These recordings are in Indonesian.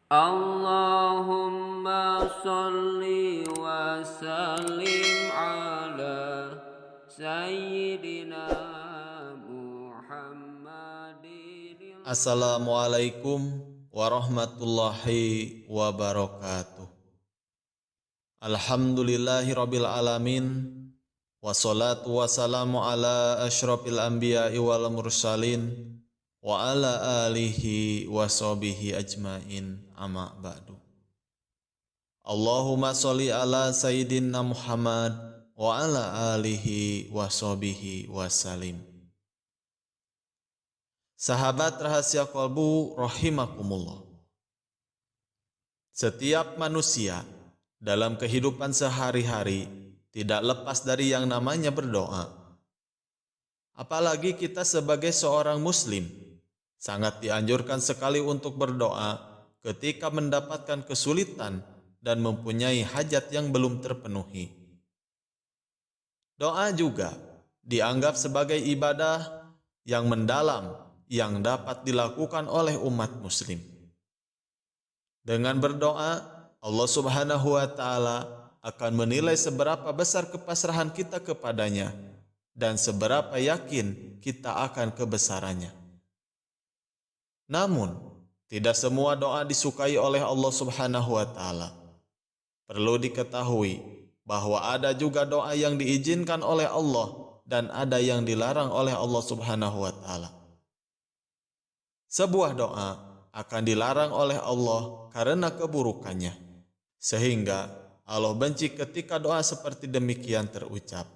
Allahumma salli wa sallim ala Sayyidina Muhammadin. Assalamualaikum warahmatullahi wabarakatuh. Alhamdulillahirabbil alamin. Wassalatu wassalamu ala asyrafil anbiya'i wal mursalin wa ala alihi wa sahbihi ajmain, amma ba'du. Allahumma sholli ala sayyidina Muhammad wa ala alihi wa sahbihi wasallim. Sahabat rahasia kalbu rahimakumullah. Setiap manusia dalam kehidupan sehari-hari tidak lepas dari yang namanya berdoa. Apalagi kita sebagai seorang muslim, sangat dianjurkan sekali untuk berdoa ketika mendapatkan kesulitan dan mempunyai hajat yang belum terpenuhi. Doa juga dianggap sebagai ibadah yang mendalam yang dapat dilakukan oleh umat muslim. Dengan berdoa, Allah Subhanahu wa Ta'ala akan menilai seberapa besar kepasrahan kita kepadanya dan seberapa yakin kita akan kebesarannya. Namun, tidak semua doa disukai oleh Allah Subhanahu wa Ta'ala. Perlu diketahui bahwa ada juga doa yang diizinkan oleh Allah dan ada yang dilarang oleh Allah Subhanahu wa Ta'ala. Sebuah doa akan dilarang oleh Allah karena keburukannya, sehingga Allah benci ketika doa seperti demikian terucap.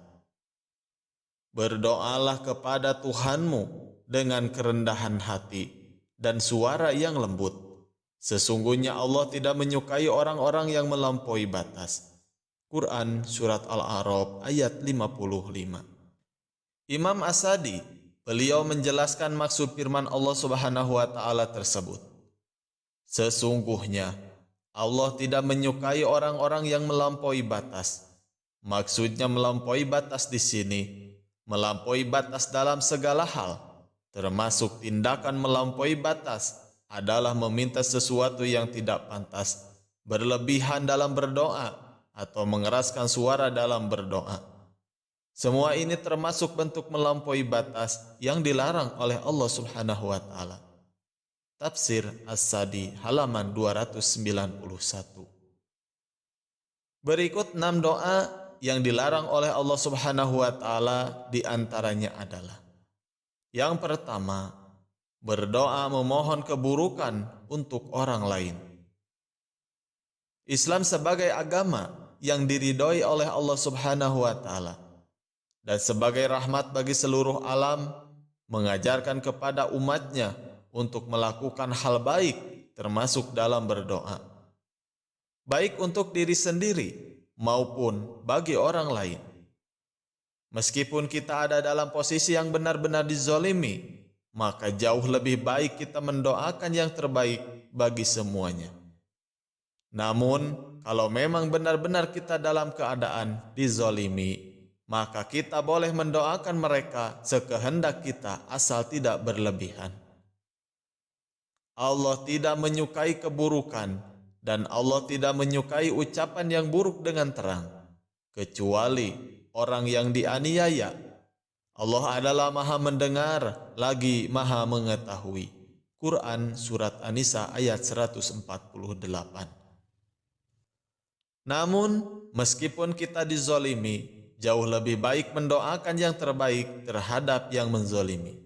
Berdoalah kepada Tuhanmu dengan kerendahan hati dan suara yang lembut. Sesungguhnya Allah tidak menyukai orang-orang yang melampaui batas. Quran Surat Al-A'raf ayat 55. Imam As-Sadi, beliau menjelaskan maksud firman Allah Subhanahu wa Ta'ala tersebut. Sesungguhnya Allah tidak menyukai orang-orang yang melampaui batas. Maksudnya melampaui batas di sini, melampaui batas dalam segala hal, termasuk tindakan melampaui batas adalah meminta sesuatu yang tidak pantas, berlebihan dalam berdoa, atau mengeraskan suara dalam berdoa. Semua ini termasuk bentuk melampaui batas yang dilarang oleh Allah Subhanahu wa Ta'ala. Tafsir As-Sadi halaman 291. Berikut 6 doa yang dilarang oleh Allah Subhanahu wa Ta'ala, diantaranya adalah: yang pertama, berdoa memohon keburukan untuk orang lain. Islam sebagai agama yang diridhoi oleh Allah Subhanahu wa Ta'ala dan sebagai rahmat bagi seluruh alam, mengajarkan kepada umatnya untuk melakukan hal baik termasuk dalam berdoa, baik untuk diri sendiri maupun bagi orang lain. Meskipun kita ada dalam posisi yang benar-benar dizolimi, maka jauh lebih baik kita mendoakan yang terbaik bagi semuanya. Namun, kalau memang benar-benar kita dalam keadaan dizolimi, maka kita boleh mendoakan mereka sekehendak kita asal tidak berlebihan. Allah tidak menyukai keburukan dan Allah tidak menyukai ucapan yang buruk dengan terang, kecuali orang yang dianiaya. Allah adalah Maha mendengar lagi Maha mengetahui. Quran Surat An-Nisa ayat 148. Namun, meskipun kita dizolimi, jauh lebih baik mendoakan yang terbaik terhadap yang menzolimi.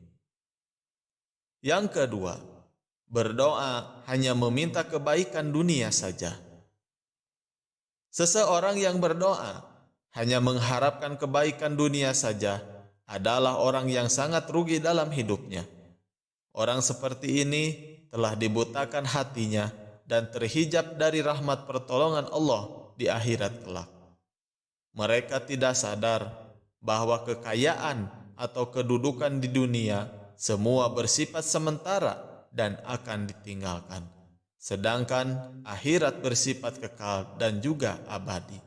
Yang kedua, berdoa hanya meminta kebaikan dunia saja. Seseorang yang berdoa hanya mengharapkan kebaikan dunia saja adalah orang yang sangat rugi dalam hidupnya. Orang seperti ini telah dibutakan hatinya dan terhijab dari rahmat pertolongan Allah di akhirat kelak. Mereka tidak sadar bahwa kekayaan atau kedudukan di dunia semua bersifat sementara dan akan ditinggalkan, sedangkan akhirat bersifat kekal dan juga abadi.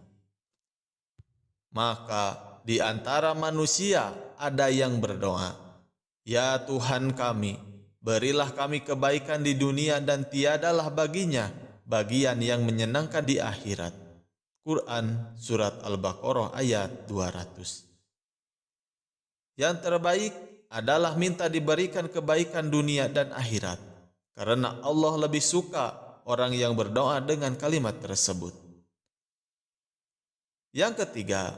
Maka di antara manusia ada yang berdoa, "Ya Tuhan kami, berilah kami kebaikan di dunia dan tiadalah baginya bagian yang menyenangkan di akhirat. Quran Surat Al-Baqarah ayat 200. Yang terbaik adalah minta diberikan kebaikan dunia dan akhirat, karena Allah lebih suka orang yang berdoa dengan kalimat tersebut. Yang ketiga,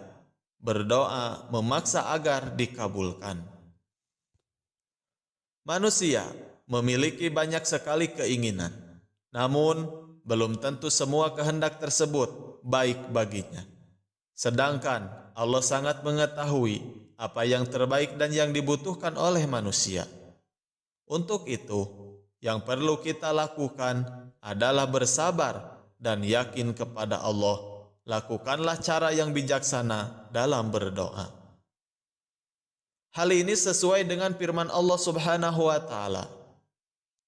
berdoa memaksa agar dikabulkan. Manusia memiliki banyak sekali keinginan, namun belum tentu semua kehendak tersebut baik baginya. Sedangkan Allah sangat mengetahui apa yang terbaik dan yang dibutuhkan oleh manusia. Untuk itu, yang perlu kita lakukan adalah bersabar dan yakin kepada Allah. Lakukanlah cara yang bijaksana dalam berdoa. Hal ini sesuai dengan firman Allah Subhanahu wa Ta'ala.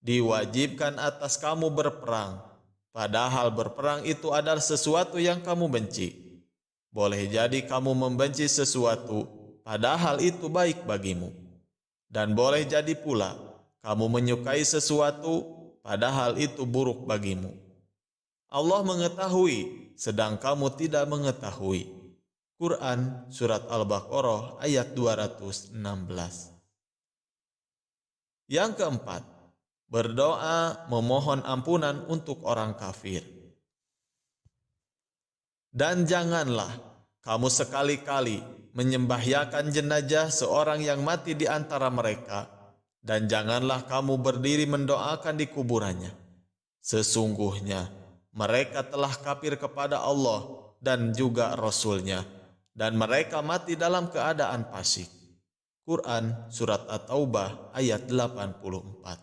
Diwajibkan atas kamu berperang, padahal berperang itu adalah sesuatu yang kamu benci. Boleh jadi kamu membenci sesuatu, padahal itu baik bagimu. Dan boleh jadi pula kamu menyukai sesuatu, padahal itu buruk bagimu. Allah mengetahui, sedang kamu tidak mengetahui. Quran Surat Al-Baqarah ayat 216. Yang keempat, berdoa memohon ampunan untuk orang kafir. Dan janganlah kamu sekali-kali menyembahyakan jenazah seorang yang mati di antara mereka, dan janganlah kamu berdiri mendoakan di kuburannya. Sesungguhnya mereka telah kafir kepada Allah dan juga Rasul-Nya, dan mereka mati dalam keadaan fasik. Quran Surat At-Taubah ayat 84.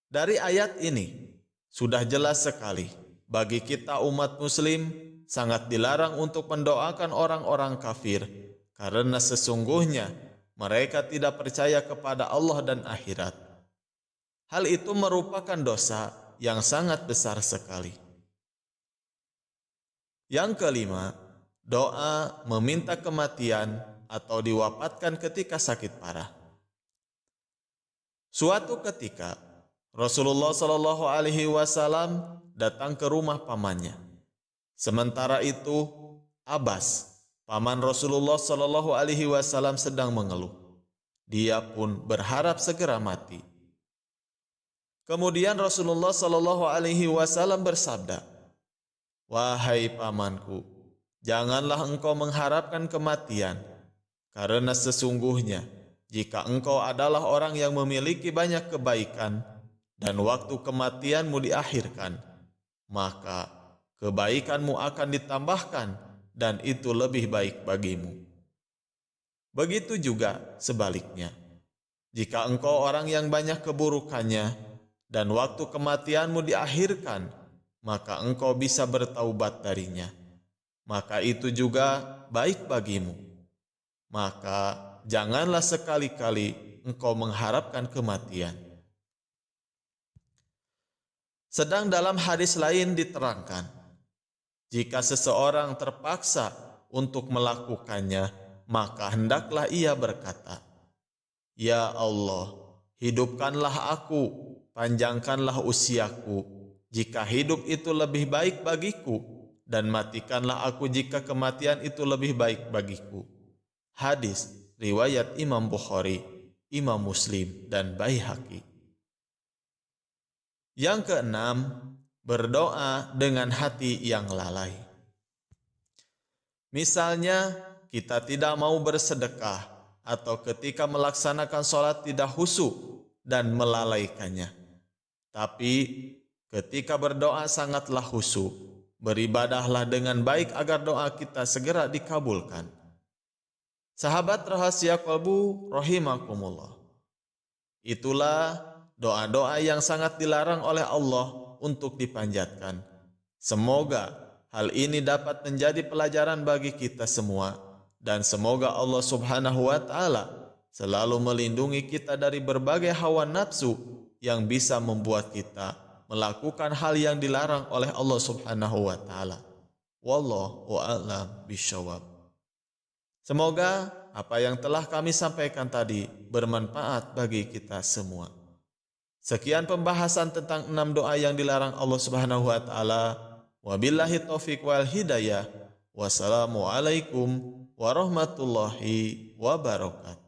Dari ayat ini sudah jelas sekali bagi kita umat muslim sangat dilarang untuk mendoakan orang-orang kafir, karena sesungguhnya mereka tidak percaya kepada Allah dan akhirat. Hal itu merupakan dosa yang sangat besar sekali. Yang kelima, doa meminta kematian atau diwafatkan ketika sakit parah. Suatu ketika Rasulullah Shallallahu Alaihi Wasallam datang ke rumah pamannya. Sementara itu Abbas, paman Rasulullah Shallallahu Alaihi Wasallam sedang mengeluh. Dia pun berharap segera mati. Kemudian Rasulullah Shallallahu Alaihi Wasallam bersabda, "Wahai pamanku, janganlah engkau mengharapkan kematian, karena sesungguhnya jika engkau adalah orang yang memiliki banyak kebaikan dan waktu kematianmu diakhirkan, maka kebaikanmu akan ditambahkan dan itu lebih baik bagimu. Begitu juga sebaliknya, jika engkau orang yang banyak keburukannya dan waktu kematianmu diakhirkan, maka engkau bisa bertaubat darinya, maka itu juga baik bagimu. Maka janganlah sekali-kali engkau mengharapkan kematian." Sedang dalam hadis lain diterangkan, jika seseorang terpaksa untuk melakukannya, maka hendaklah ia berkata, "Ya Allah, hidupkanlah aku, panjangkanlah usiaku, jika hidup itu lebih baik bagiku, dan matikanlah aku jika kematian itu lebih baik bagiku." Hadis riwayat Imam Bukhari, Imam Muslim, dan Baihaqi. Yang keenam, berdoa dengan hati yang lalai. Misalnya, kita tidak mau bersedekah atau ketika melaksanakan sholat tidak khusyuk dan melalaikannya. Tapi ketika berdoa sangatlah khusyuk, beribadahlah dengan baik agar doa kita segera dikabulkan. Sahabat rahasia qalbu rahimakumullah, itulah doa-doa yang sangat dilarang oleh Allah untuk dipanjatkan. Semoga hal ini dapat menjadi pelajaran bagi kita semua, dan semoga Allah Subhanahu wa Ta'ala selalu melindungi kita dari berbagai hawa nafsu yang bisa membuat kita melakukan hal yang dilarang oleh Allah Subhanahu wa Ta'ala. Wallahu a'lam bishawab. Semoga apa yang telah kami sampaikan tadi bermanfaat bagi kita semua. Sekian pembahasan tentang 6 doa yang dilarang Allah Subhanahu wa taala. Wabillahi taufik wal hidayah. Wassalamualaikum warahmatullahi wabarakatuh.